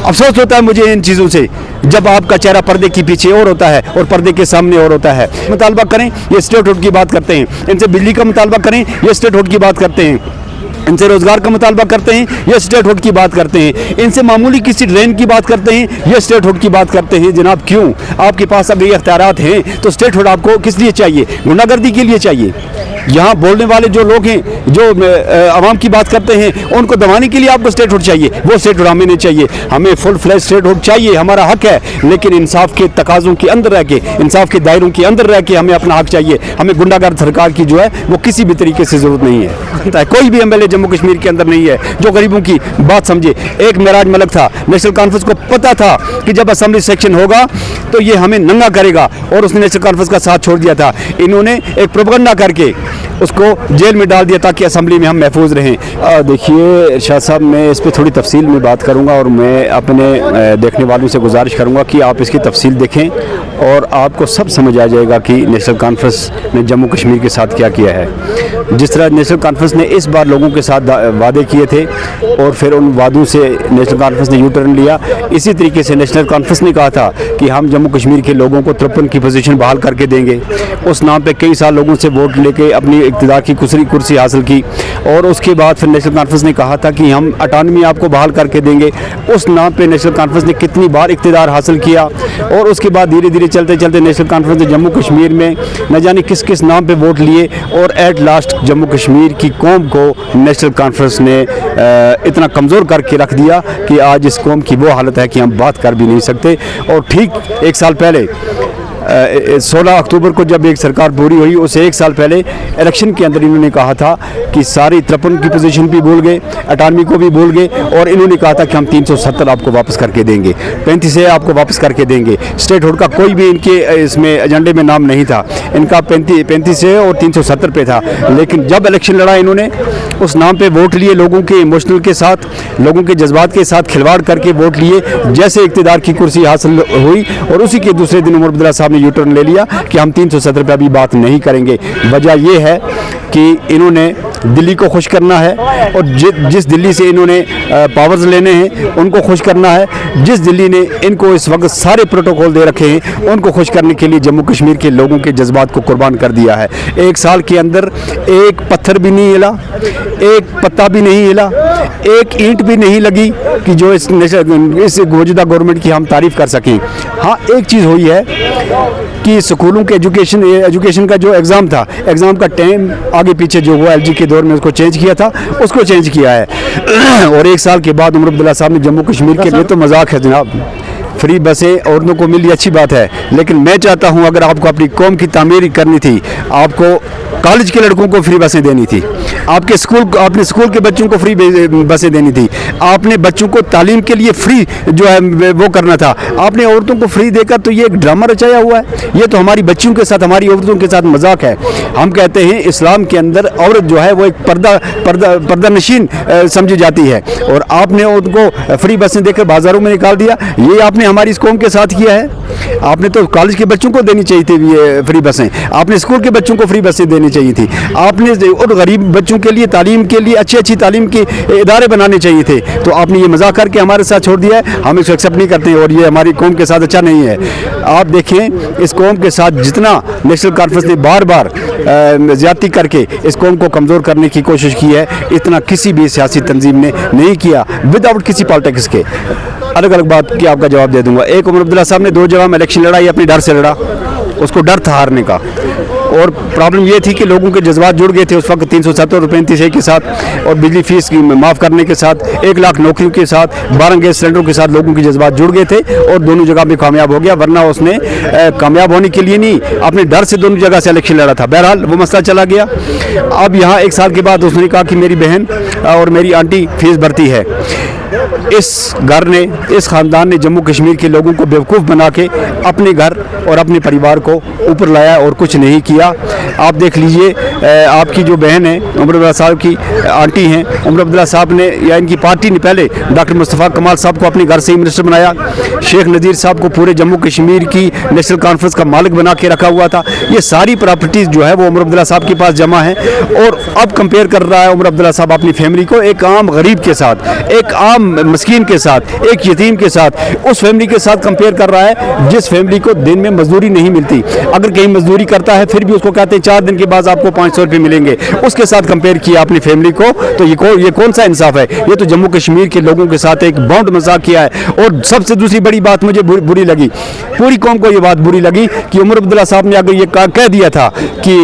अफसोस होता है मुझे इन चीज़ों से, जब आपका चेहरा पर्दे के पीछे और होता है और पर्दे के सामने और होता है। मुतालबा करें, ये स्टेट हुड की बात करते हैं, इनसे बिजली का मुतालबा करें, ये स्टेट हुड की बात करते हैं, इनसे रोज़गार का मुतालबा करते हैं, ये स्टेट हुड की बात करते हैं, इनसे मामूली किसी ड्रेन की बात करते हैं, ये स्टेट हुड की बात करते हैं। जनाब क्यों? आपके पास अगर ये अख्तियारात हैं तो स्टेट हुड आपको किस लिए चाहिए? गुंडागर्दी के लिए चाहिए। यहाँ बोलने वाले जो लोग हैं, जो आवाम की बात करते हैं, उनको दबाने के लिए आपको स्टेट हुड चाहिए। वो स्टेट हुड हमें नहीं चाहिए, हमें फुल फ्लैश स्टेट हुड चाहिए, हमारा हक है, लेकिन इंसाफ के तकाज़ों के अंदर रह के, इंसाफ के दायरों के अंदर रह के हमें अपना हक चाहिए। हमें गुंडागर्द सरकार की जो है वो किसी भी तरीके से ज़रूरत नहीं है। कोई भी एमएलए जम्मू कश्मीर के अंदर नहीं है जो गरीबों की बात समझे। एक मेराज मलिक था, नेशनल कॉन्फ्रेंस को पता था कि जब असेंबली सेक्शन होगा तो ये हमें नंगा करेगा, और उसने नेशनल कॉन्फ्रेंस का साथ छोड़ दिया था। इन्होंने एक प्रोपेगेंडा करके उसको जेल में डाल दिया ताकि असेंबली में हम महफूज रहें। देखिए इरशाद साहब, मैं इस पर थोड़ी तफसील में बात करूंगा और मैं अपने देखने वालों से गुजारिश करूंगा कि आप इसकी तफसील देखें और आपको सब समझ आ जाएगा कि नेशनल कॉन्फ्रेंस ने जम्मू कश्मीर के साथ क्या किया है। जिस तरह नेशनल कॉन्फ्रेंस ने इस बार लोगों के साथ वादे किए थे और फिर उन वादों से नेशनल कॉन्फ्रेंस ने यू टर्न लिया, इसी तरीके से नेशनल कॉन्फ्रेंस ने कहा था कि हम जम्मू कश्मीर के लोगों को 53 की पोजीशन बहाल करके देंगे। उस नाम पे कई साल लोगों से वोट लेके अपनी इक़्तिदार की कुर्सी हासिल की, और उसके बाद फिर नेशनल कॉन्फ्रेंस ने कहा था कि हम अटानमी आपको बहाल करके देंगे। उस नाम पे नेशनल कॉन्फ्रेंस ने कितनी बार इक़्तिदार हासिल किया, और उसके बाद धीरे धीरे चलते चलते नेशनल कॉन्फ्रेंस ने जम्मू कश्मीर में न जाने किस किस नाम पे वोट लिए, और एट लास्ट जम्मू कश्मीर की कौम को नेशनल कॉन्फ्रेंस ने इतना कमज़ोर करके रख दिया कि आज इस कौम की वो हालत है कि हम बात कर भी नहीं सकते। और ठीक एक साल पहले 16 अक्टूबर को जब एक सरकार पूरी हुई, उससे एक साल पहले इलेक्शन के अंदर इन्होंने कहा था कि सारी 53 की पोजीशन भी भूल गए, अटानवी को भी भूल गए, और इन्होंने कहा था कि हम 370 आपको वापस करके देंगे, 35 आपको वापस करके देंगे। स्टेट हुड का कोई भी इनके इसमें एजेंडे में नाम नहीं था, इनका 35 और 370 पे था। लेकिन जब इलेक्शन लड़ा इन्होंने उस नाम पे वोट लिए, लोगों के इमोशनल के साथ, लोगों के जज्बात के साथ खिलवाड़ करके वोट लिए। जैसे इक़्तिदार की कुर्सी हासिल हुई और उसी के दूसरे दिन उमर अब्दुल्ला साहब ने यू टर्न ले लिया कि हम 370 पे अभी बात नहीं करेंगे। वजह यह है कि इन्होंने दिल्ली को खुश करना है, और जिस दिल्ली से इन्होंने पावर्स लेने हैं उनको खुश करना है। जिस दिल्ली ने इनको इस वक्त सारे प्रोटोकॉल दे रखे हैं, उनको खुश करने के लिए जम्मू कश्मीर के लोगों के जज्बात को कुर्बान कर दिया है। एक साल के अंदर एक पत्थर भी नहीं हिला, एक पत्ता भी नहीं हिला, एक ईंट भी नहीं लगी कि जो इस मौजूदा गवर्नमेंट की हम तारीफ़ कर सकें। हाँ, एक चीज़ हुई है कि स्कूलों के एजुकेशन का जो एग्ज़ाम था, एग्ज़ाम का टाइम आगे पीछे जो हुआ एलजी के दौर में उसको चेंज किया था, उसको चेंज किया है। और एक साल के बाद उमर अब्दुल्ला साहब ने जम्मू कश्मीर के लिए, तो मजाक है जनाब, फ्री बसें औरतों को मिली अच्छी बात है, लेकिन मैं चाहता हूं अगर आपको अपनी कौम की तामीर करनी थी, आपको कॉलेज के लड़कों को फ्री बसें देनी थी, आपने स्कूल के बच्चों को फ्री बसें देनी थी, आपने बच्चों को तालीम के लिए फ्री जो है वो करना था। आपने औरतों को फ्री देकर तो ये एक ड्रामा रचाया हुआ है। ये तो हमारी बच्चियों के साथ, हमारी औरतों के साथ मजाक है। हम कहते हैं इस्लाम के अंदर औरत जो है वो एक पर्दा नशीन समझी जाती है, और आपने उनको फ्री बसें देकर बाजारों में निकाल दिया। ये आपने हमारी इस कौम के साथ किया है। आपने तो कॉलेज के बच्चों को देनी चाहिए थी ये फ्री बसें, आपने स्कूल के बच्चों को फ्री बसें देनी चाहिए थी, आपने और गरीब बच्चों के लिए तालीम के लिए अच्छी तालीम के इदारे बनाने चाहिए थे। तो आपने ये मजाक करके हमारे साथ छोड़ दिया है, हम इसको एक्सेप्ट नहीं करते हैं, और ये हमारी कौम के साथ अच्छा नहीं है। आप देखें इस कौम के साथ जितना नेशनल कॉन्फ्रेंस ने बार बार ज़्यादती करके इस कौम को कमज़ोर करने की कोशिश की है, इतना किसी भी सियासी तंजीम ने नहीं किया विदाउट किसी पॉलिटिक्स के। अलग अलग बात की आपका जवाब दे दूंगा। एक उमर अब्दुल्ला साहब ने 2 जगह में इलेक्शन लड़ा, ये अपने डर से लड़ा, उसको डर था हारने का, और प्रॉब्लम ये थी कि लोगों के जज्बात जुड़ गए थे उस वक्त 370 और 35 के साथ, और बिजली फीस की माफ़ करने के साथ, 1 लाख नौकरियों के साथ, 12 गैस सिलेंडरों के साथ लोगों के जज्बात जुड़ गए थे, और दोनों जगह में कामयाब हो गया। वरना उसने कामयाब होने के लिए नहीं, अपने डर से दोनों जगह से इलेक्शन लड़ा था। बहरहाल वो मसला चला गया। अब यहाँ 1 साल के बाद उसने कहा कि मेरी बहन और मेरी आंटी फीस भरती है। इस घर ने, इस ख़ानदान ने जम्मू कश्मीर के लोगों को बेवकूफ़ बना के अपने घर और अपने परिवार को ऊपर लाया और कुछ नहीं किया। आप देख लीजिए, आपकी जो बहन है उमर अब्दुल्ला साहब की आंटी हैं, उमर अब्दुल्ला साहब ने या इनकी पार्टी ने पहले डॉक्टर मुस्तफ़ा कमाल साहब को अपने घर से ही मिनिस्टर बनाया, शेख नज़ीर साहब को पूरे जम्मू कश्मीर की नेशनल कॉन्फ्रेंस का मालिक बना के रखा हुआ था। ये सारी प्रॉपर्टीज़ जो है वो उमर अब्दुल्ला साहब के पास जमा है, और अब कंपेयर कर रहा है उमर अब्दुल्ला साहब अपनी फैमिली को एक आम गरीब के साथ, एक आम मस्कीन के साथ, एक यतीम के साथ, उस फैमिली के साथ कंपेयर कर रहा है जिस फैमिली को दिन में मजदूरी नहीं मिलती। अगर कहीं मजदूरी करता है फिर भी उसको कहते हैं 4 दिन के बाद आपको 500 रुपये मिलेंगे, उसके साथ कंपेयर किया अपनी फैमिली को, तो ये कौन सा इंसाफ है? ये तो जम्मू कश्मीर के लोगों के साथ एक बाउंड मजाक किया है। और सबसे दूसरी बड़ी बात मुझे बुरी लगी, पूरी कौम को ये बात बुरी लगी कि उमर अब्दुल्ला साहब ने अगर ये कह दिया था कि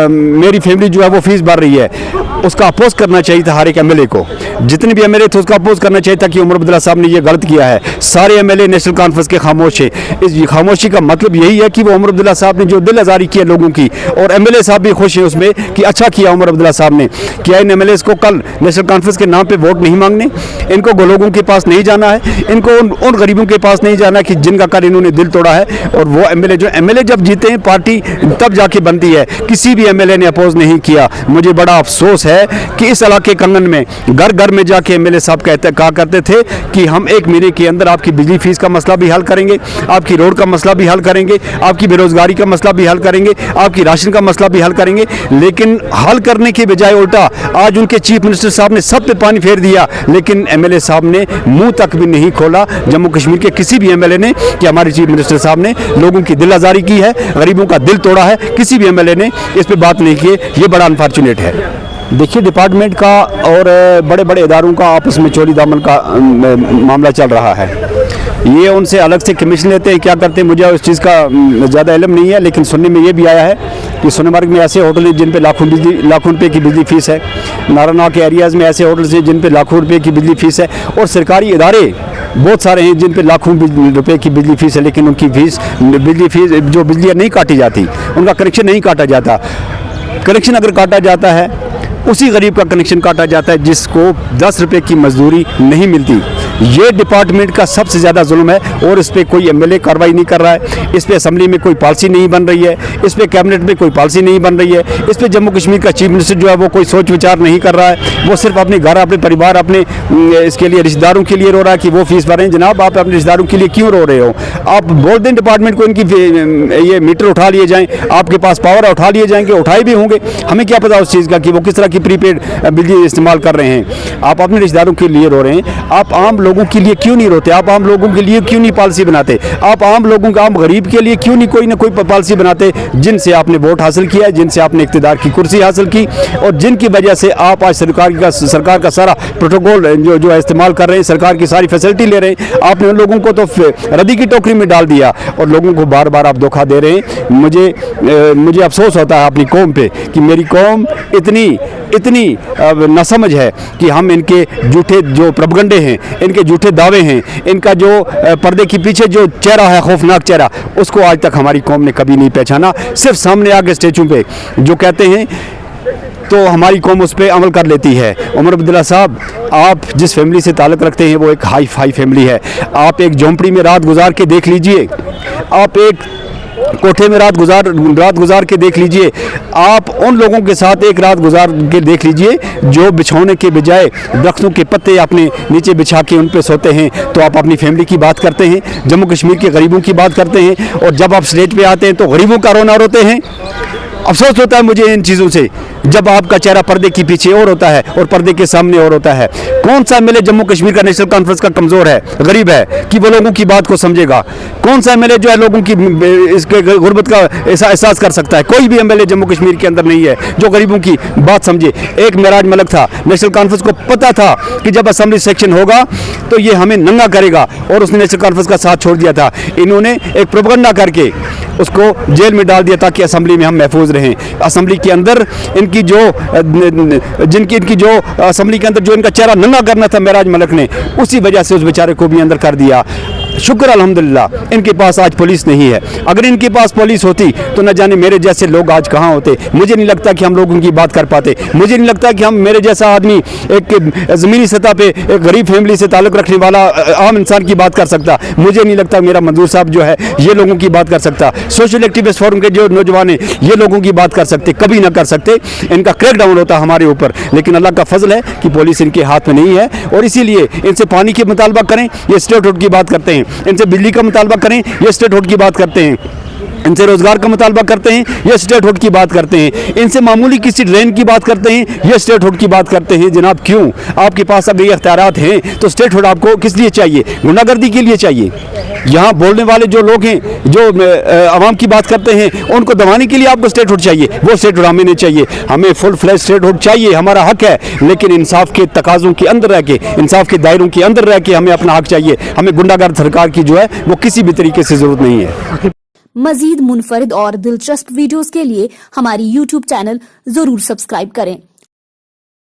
मेरी फैमिली जो है वो फीस भर रही है, उसका अपोज करना चाहिए था हर एक एमएलए को, जितने भी एमएलए थे उसका अपोज करना चाहिए था कि उमर अब्दुल्ला साहब ने ये गलत किया है। सारे एमएलए नेशनल कॉन्फ्रेंस के खामोश है। इस खामोशी का मतलब यही है कि वो उमर अब्दुल्ला साहब ने जो दिल आज़ारी की है लोगों की, और एमएलए साहब भी खुश हैं उसमें कि अच्छा किया उमर अब्दुल्ला साहब ने। क्या इन एमएलए को कल नेशनल कॉन्फ्रेंस के नाम पे वोट नहीं मांगने? इनको लोगों के पास नहीं जाना है, इनको उन गरीबों के पास नहीं जाना कि जिनका कर इन्होंने दिल तोड़ा है। और वो एमएलए जब जीते हैं पार्टी तब जाके बनती है, किसी भी एमएलए ने अपोज नहीं किया। मुझे बड़ा अफसोस है कि इस इलाके कंगन में घर घर में जाके एमएलए साहब कहा करते थे कि हम 1 महीने के अंदर आपकी बिजली फीस का मसला भी हल करेंगे, आपकी रोड का मसला भी हल करेंगे, आपकी बेरोजगारी का मसला भी हल करेंगे, आपकी राशन का मसला भी हल करेंगे। लेकिन हल करने के बजाय उल्टा आज उनके चीफ मिनिस्टर साहब ने सब पे पानी फेर दिया, लेकिन एमएलए साहब ने मुंह तक भी नहीं खोला जम्मू कश्मीर के किसी भी एमएलए ने कि हमारे चीफ मिनिस्टर साहब ने लोगों की दिल आज़ारी की है, गरीबों का दिल तोड़ा है। किसी भी एमएलए ने इस पे बात नहीं की। ये बड़ा अनफॉर्चुनेट है। देखिए, डिपार्टमेंट का और बड़े बड़े इदारों का आपस में चोरी दामन का मामला चल रहा है। ये उनसे अलग से कमीशन लेते हैं, क्या करते हैं मुझे उस चीज़ का ज़्यादा इल्म नहीं है, लेकिन सुनने में ये भी आया है कि सोनमर्ग में ऐसे होटल हैं जिन पे लाखों रुपए की बिजली फीस है, नारायणा के एरियाज़ में ऐसे होटल्स हैं जिन पे लाखों रुपए की बिजली फीस है, और सरकारी इदारे बहुत सारे हैं जिन पे लाखों रुपए की बिजली फीस है, लेकिन उनकी बिजली फीस जो बिजलियाँ नहीं काटी जाती, उनका कनेक्शन नहीं काटा जाता। कनेक्शन अगर काटा जाता है, उसी गरीब का कनेक्शन काटा जाता है जिसको 10 रुपए की मजदूरी नहीं मिलती। ये डिपार्टमेंट का सबसे ज़्यादा जुल्म है, और इस पर कोई एमएलए कार्रवाई नहीं कर रहा है, इस पर असम्बली में कोई पॉलिसी नहीं बन रही है, इस पर कैबिनेट में कोई पॉलिसी नहीं बन रही है, इस पर जम्मू कश्मीर का चीफ मिनिस्टर जो है वो कोई सोच विचार नहीं कर रहा है। वो सिर्फ अपने घर, अपने परिवार, अपने इसके लिए रिश्तेदारों के लिए रो रहा है कि वो फीस भरें। जनाब, आप अपने रिश्तेदारों के लिए क्यों रो रहे हो? आप बोल दें डिपार्टमेंट को इनकी ये मीटर उठा लिए जाएँ, आपके पास पावर उठा लिए जाएंगे, उठाए भी होंगे, हमें क्या पता उस चीज़ का कि वो किस तरह की प्रीपेड बिजली इस्तेमाल कर रहे हैं। आप अपने रिश्तेदारों के लिए रो रहे हैं, आप आम लोगों के लिए क्यों नहीं रोते? आप आम लोगों के लिए क्यों नहीं पॉलिसी बनाते? आप आम लोगों का, आम गरीब के लिए क्यों नहीं कोई ना कोई पॉलिसी बनाते, जिनसे आपने वोट हासिल किया है, जिनसे आपने इक़्तिदार की कुर्सी हासिल की, और जिनकी वजह से आप आज सरकार का सारा प्रोटोकॉल जो है इस्तेमाल कर रहे हैं, सरकार की सारी फैसिलिटी ले रहे हैं। आपने उन लोगों को तो रद्दी की टोकरी में डाल दिया, और लोगों को बार बार आप धोखा दे रहे हैं। मुझे अफसोस होता है अपनी कौम पे कि मेरी कौम इतनी नासमझ है कि हम इनके झूठे जो प्रोपगंडे हैं, इनके झूठे दावे हैं, इनका जो पर्दे के पीछे जो चेहरा है, खौफनाक चेहरा, उसको आज तक हमारी कौम ने कभी नहीं पहचाना। सिर्फ सामने आके स्टेचू पे जो कहते हैं तो हमारी कौम उस पर अमल कर लेती है। उमर अब्दुल्ला साहब, आप जिस फैमिली से ताल्लुक़ रखते हैं वो एक हाई फाई फैमिली है। आप एक झोंपड़ी में रात गुजार के देख लीजिए, आप एक कोठे में रात गुजार के देख लीजिए, आप उन लोगों के साथ एक रात गुजार के देख लीजिए जो बिछौने के बजाय दरख्तों के पत्ते अपने नीचे बिछा के उन पे सोते हैं। तो आप अपनी फैमिली की बात करते हैं, जम्मू कश्मीर के गरीबों की बात करते हैं, और जब आप स्टेज पे आते हैं तो गरीबों का रोना रोते हैं। अफसोस होता है मुझे इन चीज़ों से, जब आपका चेहरा पर्दे के पीछे और होता है और पर्दे के सामने और होता है। कौन सा एमएलए जम्मू कश्मीर का नेशनल कॉन्फ्रेंस का कमज़ोर है, गरीब है कि वो लोगों की बात को समझेगा? कौन सा एमएलए जो है लोगों की इसके गुर्बत का एहसास कर सकता है? कोई भी एमएलए जम्मू कश्मीर के अंदर नहीं है जो गरीबों की बात समझे। एक मेराज मलिक था, नेशनल कॉन्फ्रेंस को पता था कि जब असेंबली सेक्शन होगा तो ये हमें नंगा करेगा, और उसने नेशनल कॉन्फ्रेंस का साथ छोड़ दिया था। इन्होंने एक प्रोपगंडा करके उसको जेल में डाल दिया ताकि असेंबली में हम महफूज रहें। असेंबली के अंदर इनकी जो असेंबली के अंदर जो इनका चेहरा नंगा करना था मेराज मलिक ने, उसी वजह से उस बेचारे को भी अंदर कर दिया। शुक्र अल्हम्दुलिल्लाह इनके पास आज पुलिस नहीं है। अगर इनके पास पुलिस होती तो न जाने मेरे जैसे लोग आज कहाँ होते। मुझे नहीं लगता कि हम लोगों की बात कर पाते। मुझे नहीं लगता कि हम, मेरे जैसा आदमी, एक ज़मीनी सतह पे एक गरीब फैमिली से ताल्लुक़ रखने वाला आम इंसान की बात कर सकता। मुझे नहीं लगता मेरा मंजूर साहब जो है ये लोगों की बात कर सकता। सोशल एक्टिविस्ट फोरम के जो नौजवान हैं ये लोगों की बात कर सकते, कभी ना कर सकते। इनका क्रैक डाउन होता हमारे ऊपर, लेकिन अल्लाह का फजल है कि पुलिस इनके हाथ में नहीं है। और इसीलिए इनसे पानी की मुतालबा करें, ये स्टेट हुड की बात करते हैं। इनसे बिजली का मुतालबा करें, ये स्टेट हुड की बात करते हैं। इनसे रोजगार का मुतालबा करते हैं, ये स्टेट हुड की बात करते हैं। इनसे मामूली किसी ड्रेन की बात करते हैं, ये स्टेट हुड की बात करते हैं। जनाब क्यों? आपके पास अगर ये अख्तियारात हैं तो स्टेट हुड आपको किस लिए चाहिए? गुंडागर्दी के लिए चाहिए। यहाँ बोलने वाले जो लोग हैं, जो आवाम की बात करते हैं, उनको दबाने के लिए आपको स्टेट हुड चाहिए। वो स्टेट हुड हमें नहीं चाहिए। हमें फुल फ्लैश स्टेट हुड चाहिए, हमारा हक है, लेकिन इंसाफ के तकाज़ों के अंदर रह के, इंसाफ के दायरों के अंदर रह के हमें अपना हक चाहिए। हमें गुंडागर्द सरकार की जो है वो किसी भी तरीके से ज़रूरत नहीं है। मजीद मुनफरिद और दिलचस्प वीडियोस के लिए हमारी YouTube चैनल जरूर सब्सक्राइब करें।